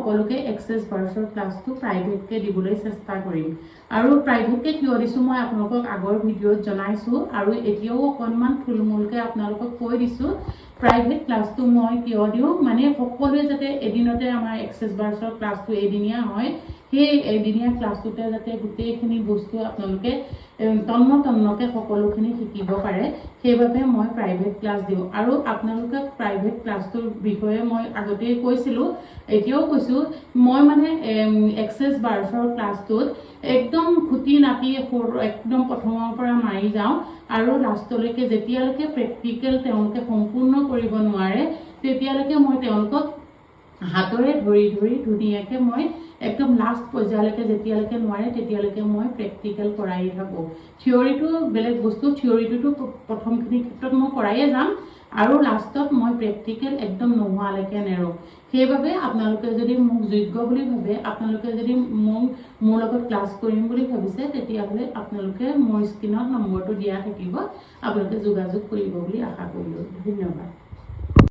সকলোকে এক্সেছ বাৰ্ছৰ ক্লাছটো প্ৰাইভেটকৈ দিবলৈ চেষ্টা কৰিম আৰু প্ৰাইভেটকৈ কিয় দিছোঁ মই আপোনালোকক আগৰ ভিডিঅ'ত জনাইছোঁ আৰু এতিয়াও অকণমান থুলমূলকৈ আপোনালোকক কৈ দিছোঁ প্ৰাইভেট ক্লাছটো মই কিয় দিওঁ মানে সকলোৱে যাতে এদিনতে আমাৰ এক্সেছ বাৰ্ছৰ ক্লাছটো এদিনীয়া হয় সেই এদিনীয়া ক্লাছটোতে যাতে গোটেইখিনি বস্তু আপোনালোকে তন্নকে সকলোখিনি শিকিব পাৰে সেইবাবে মই প্ৰাইভেট ক্লাছ দিওঁ আৰু আপোনালোকে প্ৰাইভেট ক্লাছটোৰ বিষয়ে মই আগতেই কৈছিলোঁ এতিয়াও কৈছোঁ মই মানে এক্সেছ বাৰ্ছৰ ক্লাছটোত একদম খুঁটি নাটি একদম প্ৰথমৰ পৰা মাৰি যাওঁ আৰু লাষ্টলৈকে যেতিয়ালৈকে প্ৰেক্টিকেল তেওঁলোকে সম্পূৰ্ণ কৰিব নোৱাৰে তেতিয়ালৈকে মই তেওঁলোকক হাতৰে ধৰি ধুনীয়াকৈ মই একদম লাষ্ট পৰ্যায়লৈকে যেতিয়ালৈকে নোৱাৰে তেতিয়ালৈকে মই প্ৰেক্টিকেল কৰাই থাকোঁ থিয়ৰিটো বেলেগ বস্তু থিয়ৰিটোতো প্ৰথমখিনি ক্ষেত্ৰত মই কৰায়ে যাম আৰু লাষ্টত মই প্ৰেক্টিকেল একদম নোহোৱালৈকে নেৰোঁ সেইবাবে আপোনালোকে যদি মোক যোগ্য বুলি ভাবে আপোনালোকে যদি মোৰ লগত ক্লাছ কৰিম বুলি ভাবিছে তেতিয়াহ'লে আপোনালোকে মোৰ স্ক্ৰীনত নম্বৰটো দিয়া থাকিব আপোনালোকে যোগাযোগ কৰিব বুলি আশা কৰিলোঁ ধন্যবাদ